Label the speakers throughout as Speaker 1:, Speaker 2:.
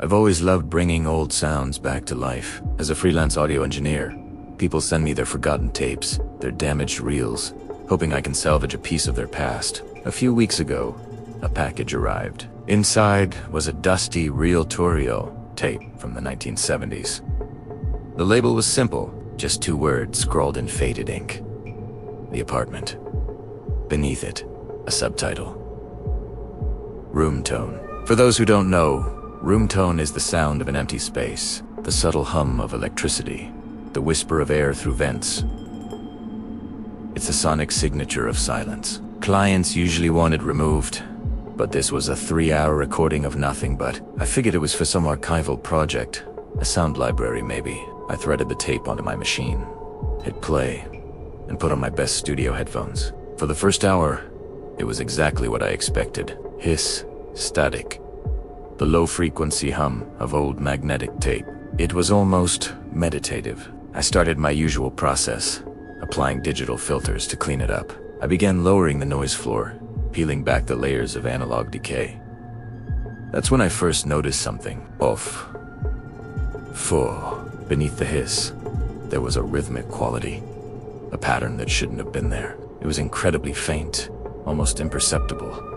Speaker 1: I've always loved bringing old sounds back to life. As a freelance audio engineer, people send me their forgotten tapes, their damaged reels, hoping I can salvage a piece of their past. A few weeks ago, a package arrived. Inside was a dusty reel-to-reel tape from the 1970s. The label was simple, just 2 words scrawled in faded ink. The apartment. Beneath it, a subtitle. Room tone. For those who don't know, room tone is the sound of an empty space, the subtle hum of electricity, the whisper of air through vents. It's a sonic signature of silence. Clients usually want it removed, but this was a 3-hour recording of nothing but. I figured it was for some archival project, a sound library maybe. I threaded the tape onto my machine, hit play, and put on my best studio headphones. For the first hour, it was exactly what I expected. Hiss, static, the low-frequency hum of old magnetic tape. It was almost meditative. I started my usual process, applying digital filters to clean it up. I began lowering the noise floor, peeling back the layers of analog decay. That's when I first noticed something off. Beneath the hiss, there was a rhythmic quality, a pattern that shouldn't have been there. It was incredibly faint, almost imperceptible.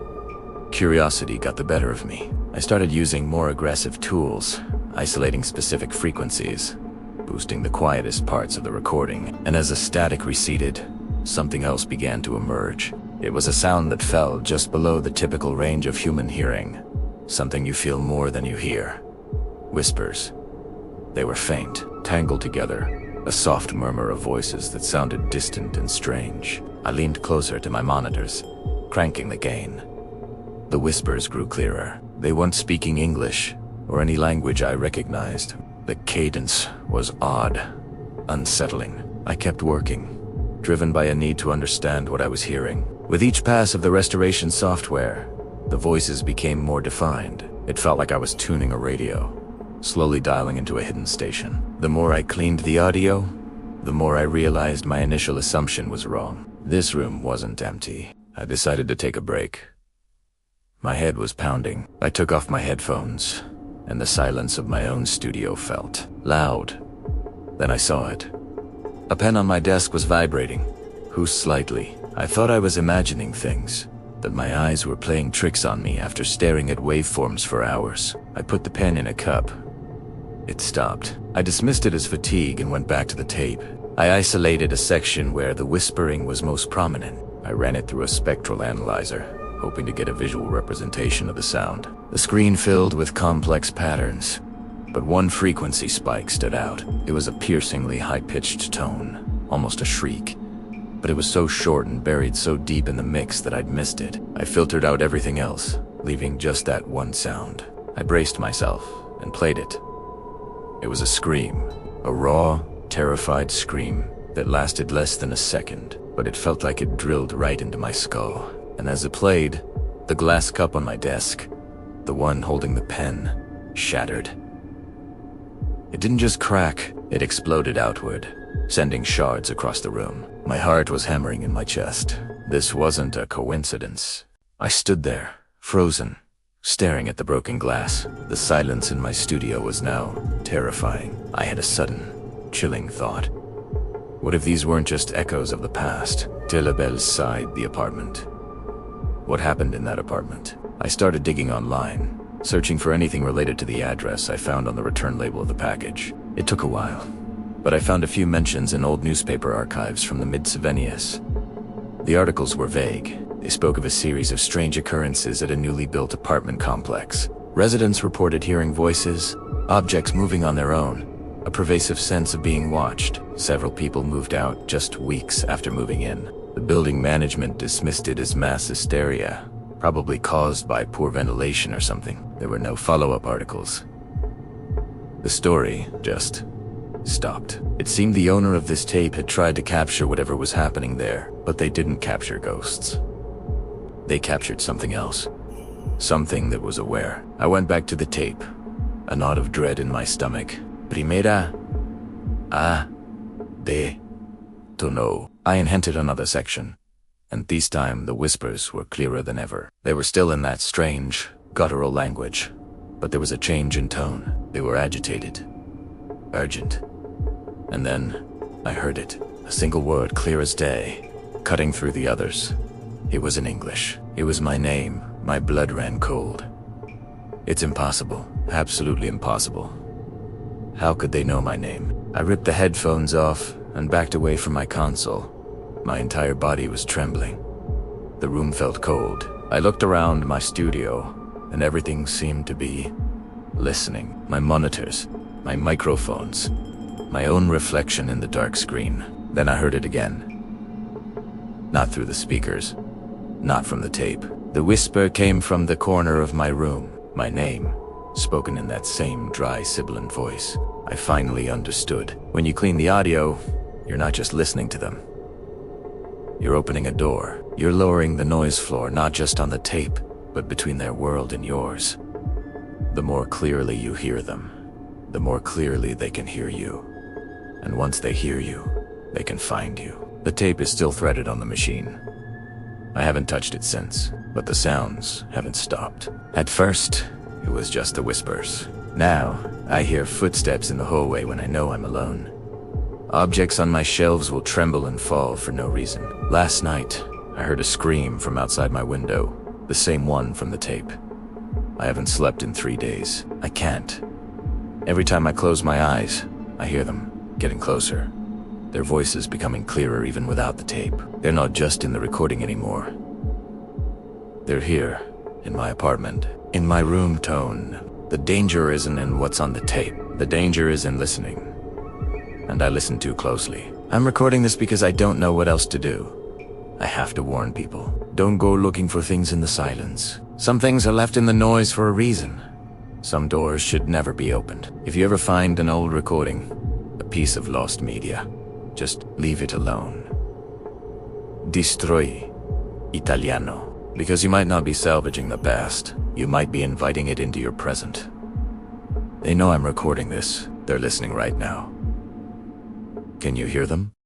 Speaker 1: Curiosity got the better of me. I started using more aggressive tools, isolating specific frequencies, boosting the quietest parts of the recording. And as the static receded, something else began to emerge. It was a sound that fell just below the typical range of human hearing, something you feel more than you hear. Whispers. They were faint, tangled together, a soft murmur of voices that sounded distant and strange. I leaned closer to my monitors, cranking the gain. The whispers grew clearer. They weren't speaking English, or any language I recognized. The cadence was odd, unsettling. I kept working, driven by a need to understand what I was hearing. With each pass of the restoration software, the voices became more defined. It felt like I was tuning a radio, slowly dialing into a hidden station. The more I cleaned the audio, the more I realized my initial assumption was wrong. This room wasn't empty. I decided to take a break. My head was pounding. I took off my headphones, and the silence of my own studio felt loud. Then I saw it. A pen on my desk was vibrating, slightly. I thought I was imagining things, that my eyes were playing tricks on me after staring at waveforms for hours. I put the pen in a cup. It stopped. I dismissed it as fatigue and went back to the tape. I isolated a section where the whispering was most prominent. I ran it through a spectral analyzer, hoping to get a visual representation of the sound. The screen filled with complex patterns, but one frequency spike stood out. It was a piercingly high-pitched tone, almost a shriek, but it was so short and buried so deep in the mix that I'd missed it. I filtered out everything else, leaving just that one sound. I braced myself and played it. It was a scream, a raw, terrified scream that lasted less than a second, but it felt like it drilled right into my skull. And as it played, the glass cup on my desk, the one holding the pen, shattered. It didn't just crack, it exploded outward, sending shards across the room. My heart was hammering in my chest. This wasn't a coincidence. I stood there, frozen, staring at the broken glass. The silence in my studio was now terrifying. I had a sudden, chilling thought. What if these weren't just echoes of the past? Delabelle sighed the apartment. What happened in that apartment? I started digging online, searching for anything related to the address I found on the return label of the package. It took a while, but I found a few mentions in old newspaper archives from the mid-70s. The articles were vague. They spoke of a series of strange occurrences at a newly built apartment complex. Residents reported hearing voices, objects moving on their own, a pervasive sense of being watched. Several people moved out just weeks after moving in. The building management dismissed it as mass hysteria, probably caused by poor ventilation or something. There were no follow-up articles. The story just stopped. It seemed the owner of this tape had tried to capture whatever was happening there, but they didn't capture ghosts. They captured something else. Something that was aware. I went back to the tape, a knot of dread in my stomach. Primera de to know. I entered another section, and this time the whispers were clearer than ever. They were still in that strange, guttural language, but there was a change in tone. They were agitated, urgent. And then I heard it, a single word clear as day, cutting through the others. It was in English. It was my name. My blood ran cold. It's impossible, absolutely impossible. How could they know my name? I ripped the headphones off and backed away from my console. My entire body was trembling. The room felt cold. I looked around my studio, and everything seemed to be listening. My monitors, my microphones, my own reflection in the dark screen. Then I heard it again. Not through the speakers, not from the tape. The whisper came from the corner of my room. My name, spoken in that same dry, sibilant voice. I finally understood. When you clean the audio, you're not just listening to them. You're opening a door. You're lowering the noise floor, not just on the tape, but between their world and yours. The more clearly you hear them, the more clearly they can hear you. And once they hear you, they can find you. The tape is still threaded on the machine. I haven't touched it since, but the sounds haven't stopped. At first, it was just the whispers. Now, I hear footsteps in the hallway when I know I'm alone. Objects on my shelves will tremble and fall for no reason. Last night, I heard a scream from outside my window, the same one from the tape. I haven't slept in 3 days. I can't. Every time I close my eyes, I hear them, getting closer. Their voices becoming clearer even without the tape. They're not just in the recording anymore. They're here, in my apartment, in my room tone. The danger isn't in what's on the tape. The danger is in listening. And I listen too closely. I'm recording this because I don't know what else to do. I have to warn people. Don't go looking for things in the silence. Some things are left in the noise for a reason. Some doors should never be opened. If you ever find an old recording, a piece of lost media, just leave it alone. Destroy Italiano. Because you might not be salvaging the past. You might be inviting it into your present. They know I'm recording this. They're listening right now. Can you hear them?